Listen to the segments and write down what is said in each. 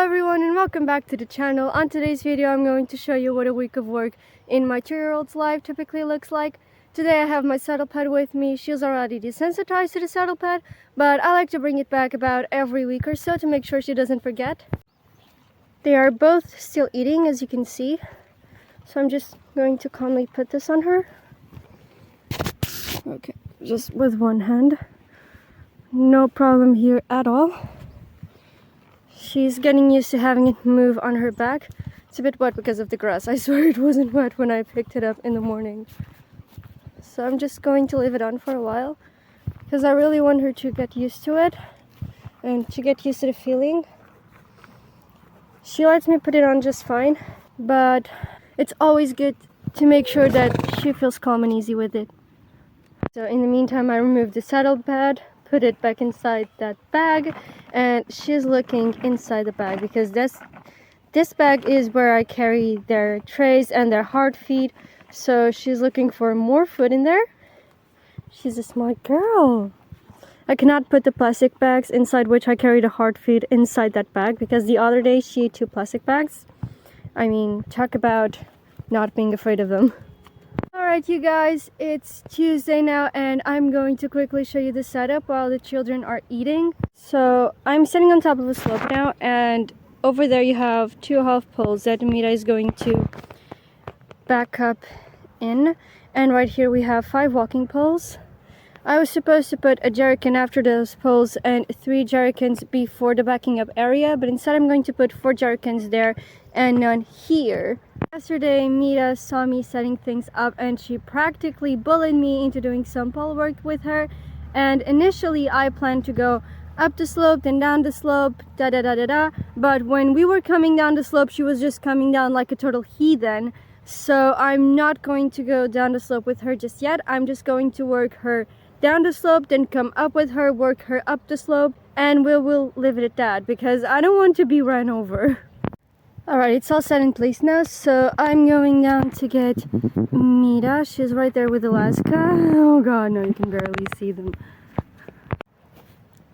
everyone and welcome back to the channel. On today's video I'm going to show you what a week of work in my 2-year-old's life typically looks like. Today I have my saddle pad with me. She's already desensitized to the saddle pad, but I like to bring it back about every week or so to make sure she doesn't forget. They are both still eating, as you can see, so I'm just going to calmly put this on her. Okay, just with one hand. No problem here at all. She's getting used to having it move on her back. It's a bit wet because of the grass. I swear it wasn't wet when I picked it up in the morning. So I'm just going to leave it on for a while because I really want her to get used to it and to get used to the feeling. She lets me put it on just fine, but it's always good to make sure that she feels calm and easy with it. So in the meantime, I removed the saddle pad, put it back inside that bag, and she's looking inside the bag because this bag is where I carry their trays and their hard feed. So she's looking for more food in there. She's a smart girl. I cannot put the plastic bags inside which I carry the hard feed inside that bag because the other day she ate 2 plastic bags. I mean, talk about not being afraid of them. Alright you guys, it's Tuesday now and I'm going to quickly show you the setup while the children are eating. So I'm sitting on top of a slope now, and over there you have 2 half poles that Mira is going to back up in, and right here we have 5 walking poles. I was supposed to put a jerrycan after those poles and 3 jerrycans before the backing up area, but instead I'm going to put 4 jerrycans there and none here. Yesterday, Mira saw me setting things up and she practically bullied me into doing some pole work with her. And initially, I planned to go up the slope, then down the slope, but when we were coming down the slope, she was just coming down like a total heathen. So I'm not going to go down the slope with her just yet. I'm just going to work her down the slope, then come up with her, work her up the slope, and we'll leave it at that because I don't want to be run over. Alright, it's all set in place now, so I'm going down to get Mira. She's right there with Alaska. Oh god, no, you can barely see them.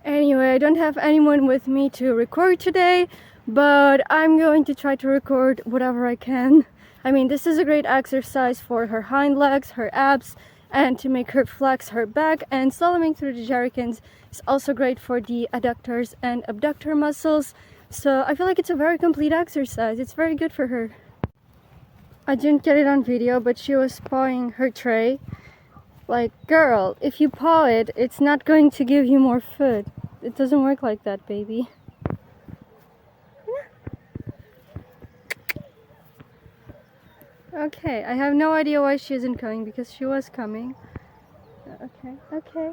Anyway, I don't have anyone with me to record today, but I'm going to try to record whatever I can. I mean, this is a great exercise for her hind legs, her abs, and to make her flex her back, and slaloming through the jerrycans is also great for the adductors and abductor muscles. So I feel like it's a very complete exercise. It's very good for her. I didn't get it on video, but she was pawing her tray. Like, girl, if you paw it, it's not going to give you more food. It doesn't work like that, baby. Okay, I have no idea why she isn't coming because she was coming. Okay.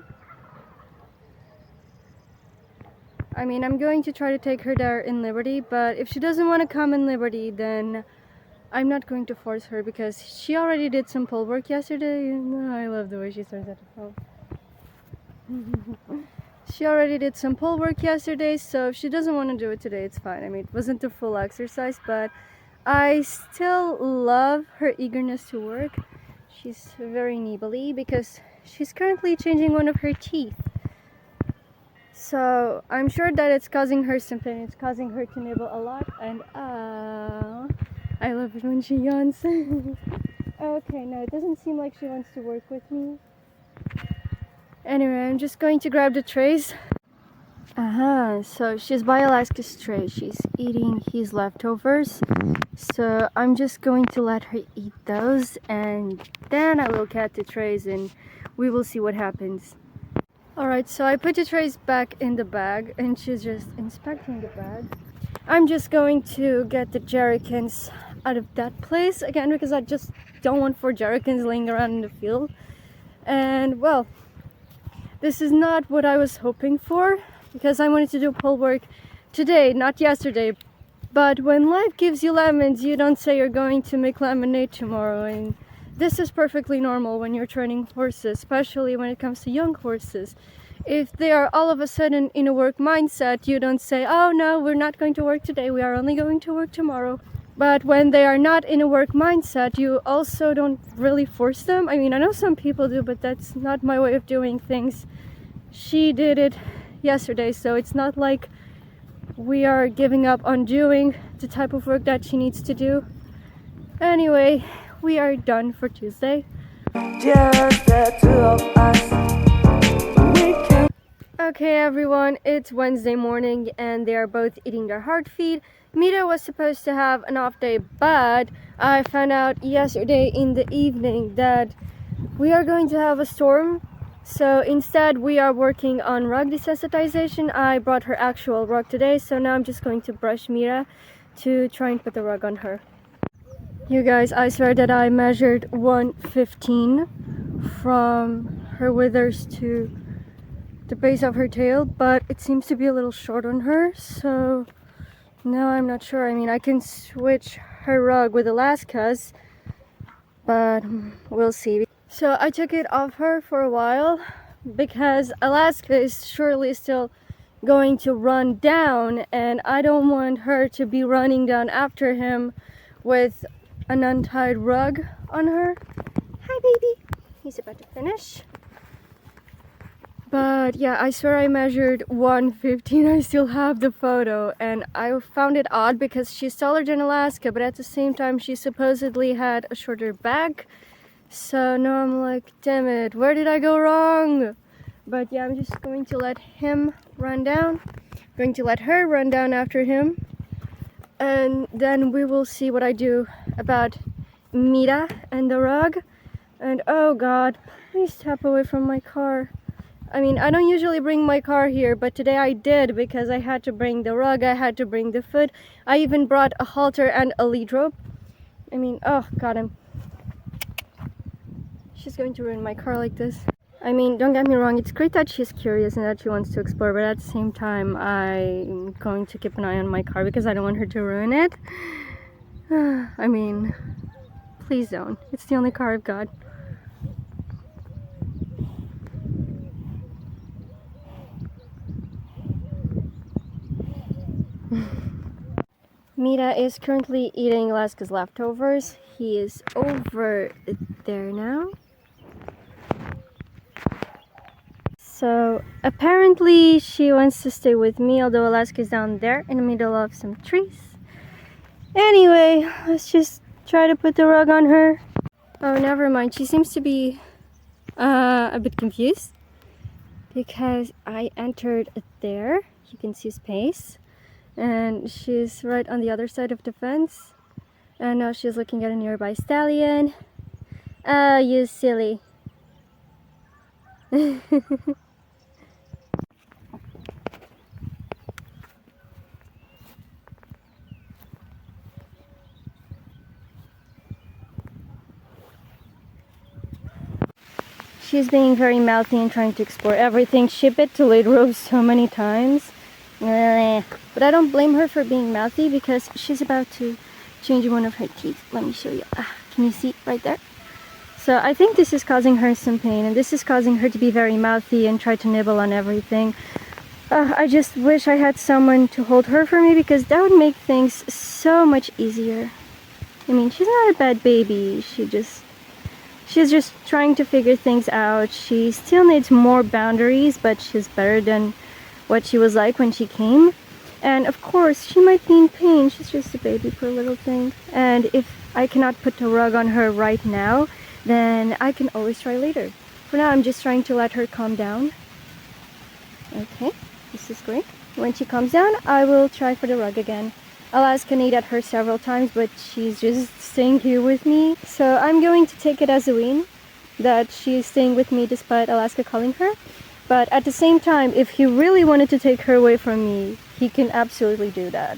I mean, I'm going to try to take her there in Liberty, but if she doesn't want to come in Liberty, then I'm not going to force her because she already did some pole work yesterday. I love the way she stares at the phone. She already did some pole work yesterday, so if she doesn't want to do it today, it's fine. I mean, it wasn't a full exercise, but I still love her eagerness to work. She's very nibbly because she's currently changing one of her teeth. So I'm sure that it's causing her some pain. It's causing her to nibble a lot, and I love it when she yawns. Okay, no, it doesn't seem like she wants to work with me. Anyway, I'm just going to grab the trays. So she's by Alaska's tray. She's eating his leftovers. So I'm just going to let her eat those, and then I will cut the trays and we will see what happens. Alright, so I put the trays back in the bag and she's just inspecting the bag. I'm just going to get the jerrycans out of that place again because I just don't want 4 jerrycans laying around in the field. And well, this is not what I was hoping for because I wanted to do pole work today, not yesterday. But when life gives you lemons, you don't say you're going to make lemonade tomorrow. And this is perfectly normal when you're training horses, especially when it comes to young horses. If they are all of a sudden in a work mindset, you don't say, oh no, we're not going to work today, we are only going to work tomorrow. But when they are not in a work mindset, you also don't really force them. I mean, I know some people do, but that's not my way of doing things. She did it yesterday, so it's not like we are giving up on doing the type of work that she needs to do. Anyway, we are done for Tuesday. Just the two of us. Okay everyone, it's Wednesday morning and they are both eating their heart feed. Mira was supposed to have an off day, but I found out yesterday in the evening that we are going to have a storm. So instead we are working on rug desensitization. I brought her actual rug today, so now I'm just going to brush Mira to try and put the rug on her. You guys, I swear that I measured 115 from her withers to the base of her tail, but it seems to be a little short on her, so now I'm not sure. I mean, I can switch her rug with Alaska's, but we'll see. So I took it off her for a while because Alaska is surely still going to run down, and I don't want her to be running down after him with an untied rug on her. Hi baby, he's about to finish. But yeah, I swear I measured 115. I still have the photo, and I found it odd because she's taller than Alaska, but at the same time she supposedly had a shorter back. So now I'm like, damn it, where did I go wrong? But yeah, I'm just going to let him run down. I'm going to let her run down after him. And then we will see what I do about Mira and the rug. And oh god, please step away from my car. I mean, I don't usually bring my car here, but today I did because I had to bring the rug, I had to bring the food. I even brought a halter and a lead rope. I mean, oh god, she's going to ruin my car like this. I mean, don't get me wrong, it's great that she's curious and that she wants to explore, but at the same time, I'm going to keep an eye on my car because I don't want her to ruin it. I mean, please don't. It's the only car I've got. Mira is currently eating Alaska's leftovers. He is over there now. So apparently she wants to stay with me, although Alaska is down there in the middle of some trees. Anyway, let's just try to put the rug on her. Oh, never mind. She seems to be a bit confused because I entered there. You can see space. And she's right on the other side of the fence. And now she's looking at a nearby stallion. Oh, you silly. She's being very mouthy and trying to explore everything. She bit the lead rope so many times. But I don't blame her for being mouthy because she's about to change one of her teeth. Let me show you. Can you see right there? So I think this is causing her some pain, and this is causing her to be very mouthy and try to nibble on everything. I just wish I had someone to hold her for me because that would make things so much easier. I mean, she's not a bad baby. She's just trying to figure things out. She still needs more boundaries, but she's better than what she was like when she came. And of course, she might be in pain. She's just a baby, poor little thing. And if I cannot put the rug on her right now, then I can always try later. For now, I'm just trying to let her calm down. Okay, this is great. When she calms down, I will try for the rug again. Alaska needed at her several times, but she's just staying here with me. So I'm going to take it as a win that she's staying with me despite Alaska calling her. But at the same time, if he really wanted to take her away from me, he can absolutely do that.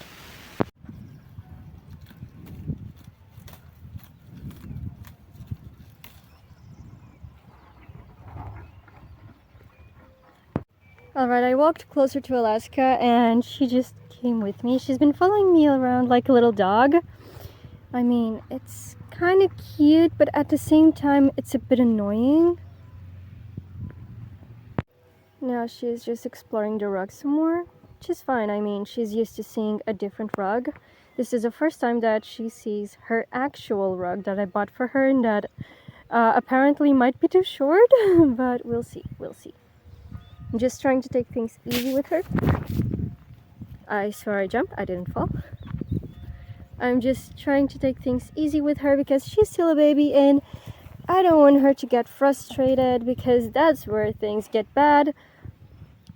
Alright, I walked closer to Alaska and she just came with me. She's been following me around like a little dog. I mean, it's kind of cute, but at the same time, it's a bit annoying. Now she's just exploring the rug some more, which is fine. I mean, she's used to seeing a different rug. This is the first time that she sees her actual rug that I bought for her, and that apparently might be too short, but we'll see, we'll see. I'm just trying to take things easy with her. I swear I jumped, I didn't fall. I'm just trying to take things easy with her because she's still a baby and I don't want her to get frustrated because that's where things get bad.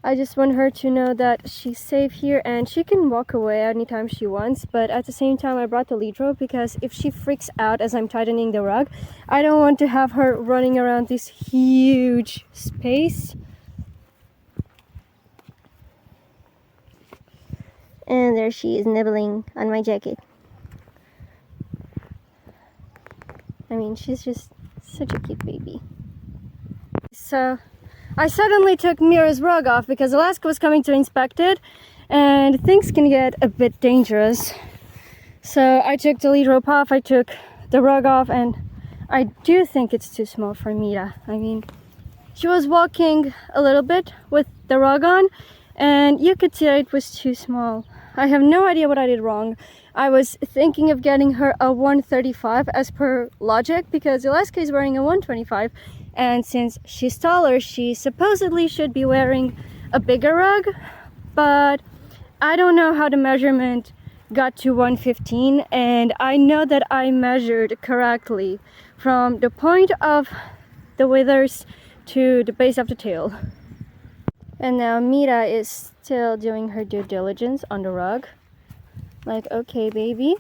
I just want her to know that she's safe here and she can walk away anytime she wants, but at the same time I brought the lead rope because if she freaks out as I'm tightening the rug, I don't want to have her running around this huge space. And there she is nibbling on my jacket. I mean, she's just such a cute baby. So I suddenly took Mira's rug off because Alaska was coming to inspect it and things can get a bit dangerous. So I took the lead rope off, I took the rug off, and I do think it's too small for Mira. I mean, she was walking a little bit with the rug on and you could see that it was too small. I have no idea what I did wrong. I was thinking of getting her a 135 as per logic because Alaska is wearing a 125 and since she's taller she supposedly should be wearing a bigger rug, but I don't know how the measurement got to 115 and I know that I measured correctly from the point of the withers to the base of the tail. And now Mira is still doing her due diligence on the rug. Like, okay, baby.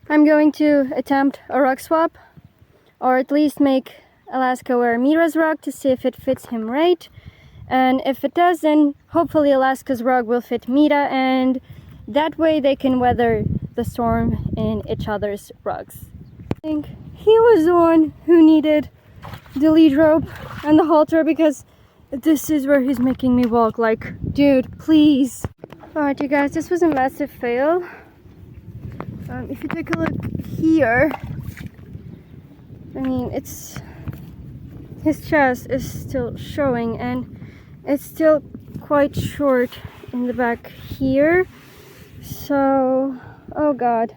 I'm going to attempt a rug swap, or at least make Alaska wear Mira's rug to see if it fits him right. And if it does, then hopefully Alaska's rug will fit Mira, and that way they can weather the storm in each other's rugs. I think he was the one who needed the lead rope and the halter because this is where he's making me walk. Like, dude, please. Alright, you guys, this was a massive fail. If you take a look here, I mean, his chest is still showing and it's still quite short in the back here. So, oh god.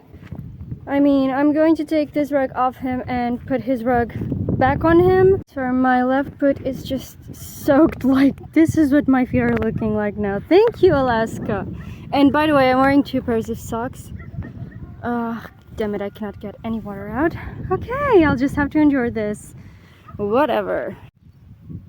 I mean, I'm going to take this rug off him and put his rug back on him. So my left foot is just soaked. Like, this is what my feet are looking like now. Thank you, Alaska. And by the way, I'm wearing 2 pairs of socks. Damn it, I cannot get any water out. Okay, I'll just have to endure this. Whatever.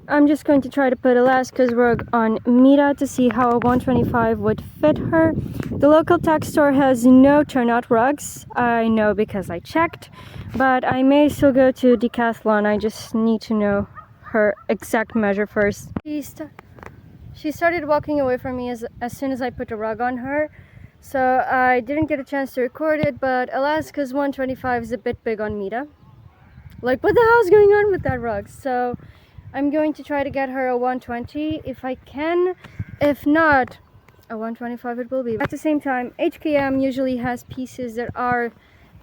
I'm just going to try to put Alaska's rug on Mira to see how a 125 would fit her. The local tech store has no turnout rugs. I know because I checked, but I may still go to Decathlon. I just need to know her exact measure first. She started walking away from me as soon as I put a rug on her, so I didn't get a chance to record it, but Alaska's 125 is a bit big on Mira. Like, what the hell is going on with that rug? So I'm going to try to get her a 120 if I can. If not, a 125 it will be. At the same time, HKM usually has pieces that are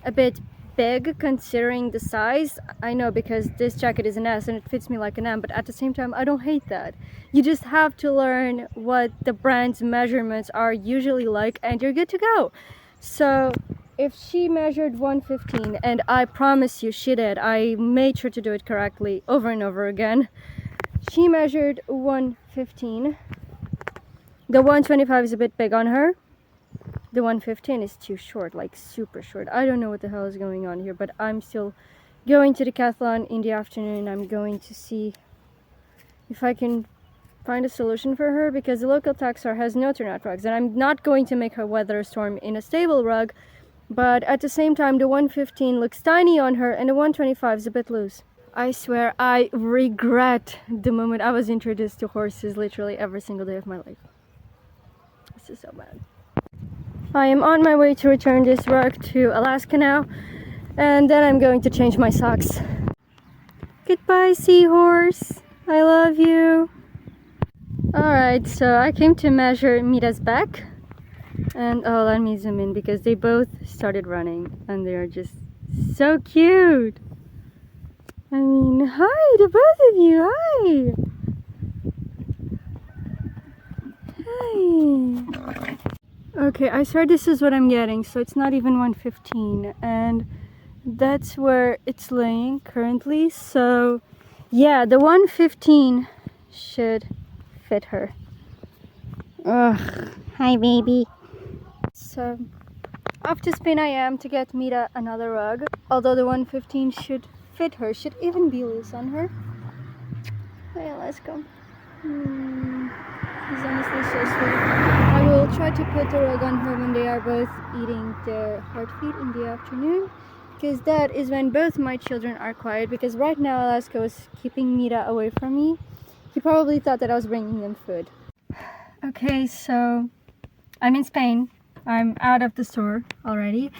a bit big considering the size. I know because this jacket is an S and it fits me like an M, but at the same time I don't hate that. You just have to learn what the brand's measurements are usually like and you're good to go. So if she measured 115, and I promise you she did, I made sure to do it correctly over and over again. She measured 115. The 125 is a bit big on her. The 115 is too short, like super short. I don't know what the hell is going on here, but I'm still going to Decathlon in the afternoon. I'm going to see if I can find a solution for her because the local tech store has no turnout rugs, and I'm not going to make her weather a storm in a stable rug. But at the same time, the 115 looks tiny on her and the 125 is a bit loose. I swear I regret the moment I was introduced to horses literally every single day of my life. This is so bad. I am on my way to return this rug to Alaska now, and then I'm going to change my socks. Goodbye, seahorse. I love you. Alright, so I came to measure Mira's back. And oh, let me zoom in because they both started running and they are just so cute. I mean, hi to both of you. Hi. Okay, I swear this is what I'm getting, so it's not even 115. And that's where it's laying currently. So yeah, the 115 should fit her. Ugh, hi baby. So off to Spain I am to get Mira another rug. Although the 115 should fit her, should even be loose on her. Hey, let's go. He's honestly so sweet. I will try to put the rug on her when they are both eating their hard feed in the afternoon, because that is when both my children are quiet, because right now Alaska was keeping Mira away from me. He probably thought that I was bringing them food. Okay, so I'm in Spain. I'm out of the store already.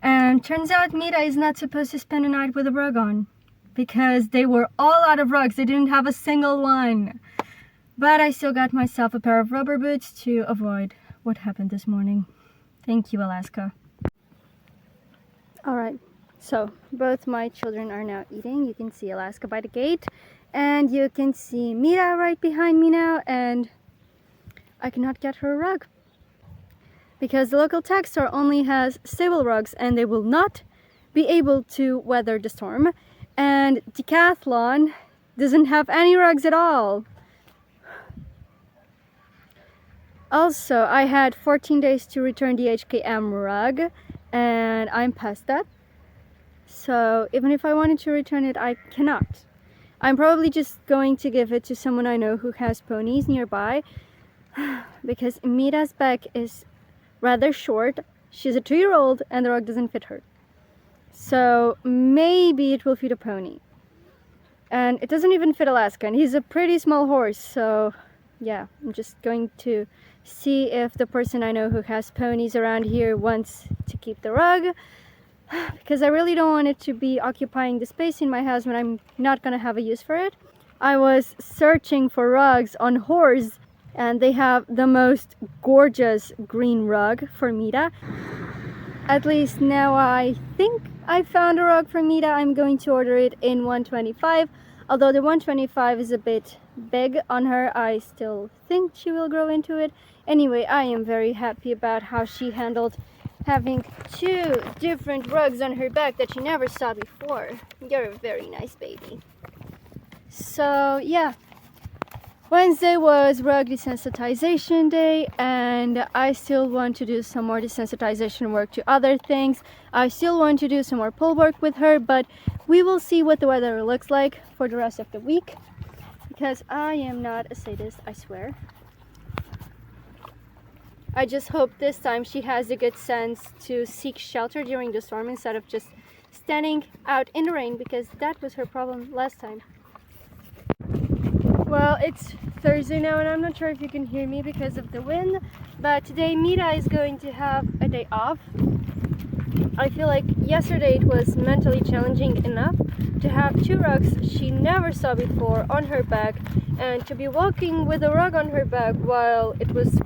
And turns out Mira is not supposed to spend a night with a rug on, because they were all out of rugs. They didn't have a single one. But I still got myself a pair of rubber boots to avoid what happened this morning. Thank you, Alaska. Alright, so both my children are now eating. You can see Alaska by the gate, and you can see Mira right behind me now, and I cannot get her a rug, because the local tax store only has stable rugs and they will not be able to weather the storm. And Decathlon doesn't have any rugs at all. Also, I had 14 days to return the HKM rug, and I'm past that. So even if I wanted to return it, I cannot. I'm probably just going to give it to someone I know who has ponies nearby, because Mira's back is rather short. She's a 2-year-old and the rug doesn't fit her. So maybe it will fit a pony. And it doesn't even fit Alaska, and he's a pretty small horse, so yeah, I'm just going to see if the person I know who has ponies around here wants to keep the rug, because I really don't want it to be occupying the space in my house when I'm not gonna have a use for it. I was searching for rugs on Horse, and they have the most gorgeous green rug for Mira. At least now I think I found a rug for Mira. I'm going to order it in 125. Although the 125 is a bit big on her, I still think she will grow into it. Anyway, I am very happy about how she handled having 2 different rugs on her back that she never saw before. You're a very nice baby. So yeah, Wednesday was rug desensitization day, and I still want to do some more desensitization work to other things. I still want to do some more pole work with her, but we will see what the weather looks like for the rest of the week, because I am not a sadist, I swear. I just hope this time she has a good sense to seek shelter during the storm instead of just standing out in the rain, because that was her problem last time. Well, it's Thursday now, and I'm not sure if you can hear me because of the wind, but today Mira is going to have a day off. I feel like yesterday it was mentally challenging enough to have 2 rugs she never saw before on her back, and to be walking with a rug on her back while it was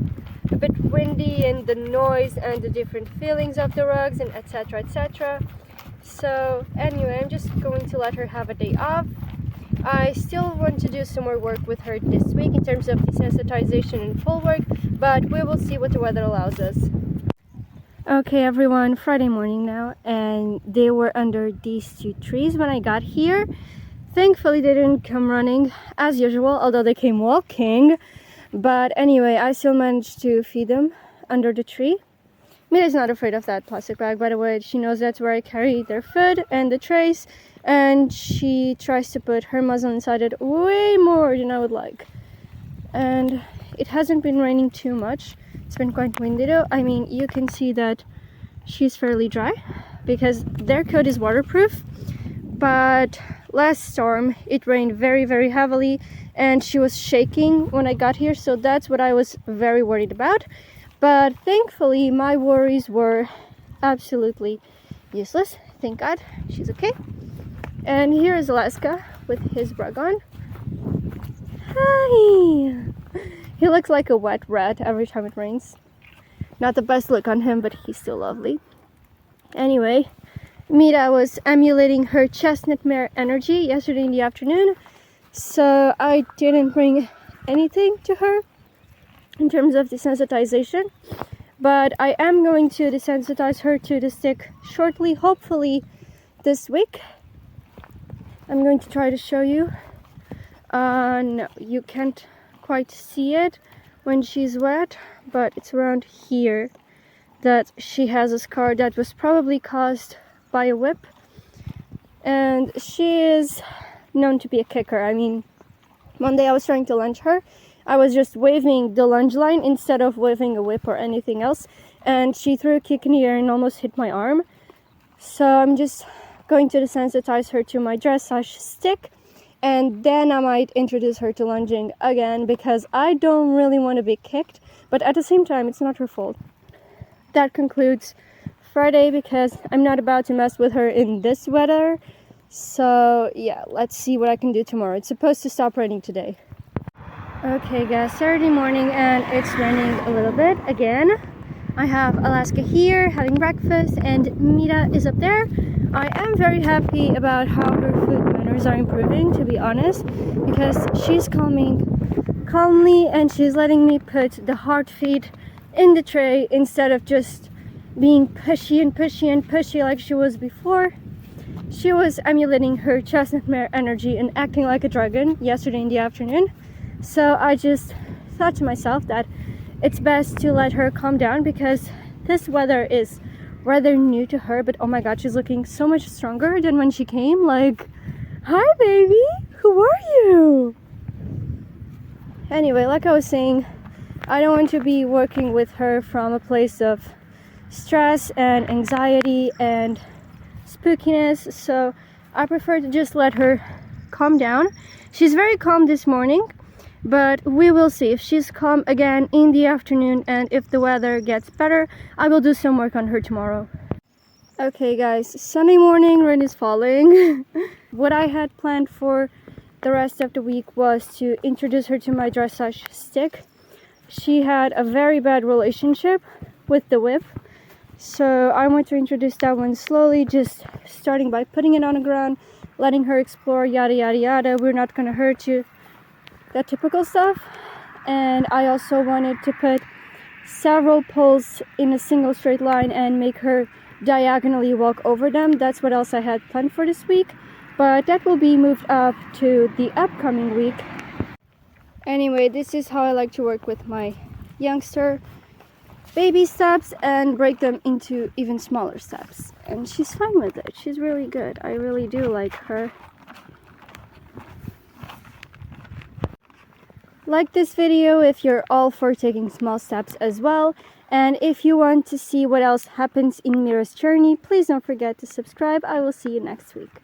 a bit windy, and the noise and the different feelings of the rugs, and etc, etc. So anyway, I'm just going to let her have a day off. I still want to do some more work with her this week in terms of desensitization and pole work, but we will see what the weather allows us. Okay everyone, Friday morning now, and they were under these 2 trees when I got here. Thankfully they didn't come running as usual, although they came walking. But anyway, I still managed to feed them under the tree. Mira's not afraid of that plastic bag, by the way. She knows that's where I carry their food and the trays, and she tries to put her muzzle inside it way more than I would like. And it hasn't been raining too much. It's been quite windy though. I mean, you can see that she's fairly dry because their coat is waterproof. But last storm it rained very, very heavily, and she was shaking when I got here, so that's what I was very worried about. But thankfully my worries were absolutely useless. Thank God, she's okay. And here is Alaska with his rug on. Hi! He looks like a wet rat every time it rains. Not the best look on him, but he's still lovely. Anyway, Mira was emulating her chestnut mare energy yesterday in the afternoon, so I didn't bring anything to her in terms of desensitization, but I am going to desensitize her to the stick shortly, hopefully this week. I'm going to try to show you. No, you can't quite see it when she's wet, but it's around here that she has a scar that was probably caused by a whip. And she is known to be a kicker. I mean, one day I was trying to lunge her. I was just waving the lunge line instead of waving a whip or anything else. And she threw a kick in the air and almost hit my arm. So I'm just going to desensitize her to my dressage stick. And then I might introduce her to lunging again, because I don't really want to be kicked. But at the same time, it's not her fault. That concludes Friday, because I'm not about to mess with her in this weather. So yeah, let's see what I can do tomorrow. It's supposed to stop raining today. Okay guys, Saturday morning and it's raining a little bit again. I have Alaska here having breakfast and Mira is up there. I am very happy about how her food manners are improving, to be honest, because she's coming calmly and she's letting me put the hard feed in the tray instead of just being pushy and pushy and pushy like she was before. She was emulating her chestnut mare energy and acting like a dragon yesterday in the afternoon. So I just thought to myself that it's best to let her calm down, because this weather is rather new to her. But oh my god, she's looking so much stronger than when she came. Like, hi baby, who are you? Anyway, like I was saying, I don't want to be working with her from a place of stress and anxiety and spookiness, so I prefer to just let her calm down. She's very calm this morning, but we will see if she's calm again in the afternoon, and if the weather gets better, I will do some work on her tomorrow. Okay guys, Sunday morning, rain is falling. What I had planned for the rest of the week was to introduce her to my dressage stick. She had a very bad relationship with the whip, so I want to introduce that one slowly, just starting by putting it on the ground, letting her explore, yada yada yada. We're not gonna hurt you, that typical stuff. And I also wanted to put several poles in a single straight line and make her diagonally walk over them. That's what else I had planned for this week, but that will be moved up to the upcoming week. Anyway, this is how I like to work with my youngster. Baby steps and break them into even smaller steps. And she's fine with it. She's really good. I really do like her. Like this video if you're all for taking small steps as well. And if you want to see what else happens in Mira's journey, please don't forget to subscribe. I will see you next week.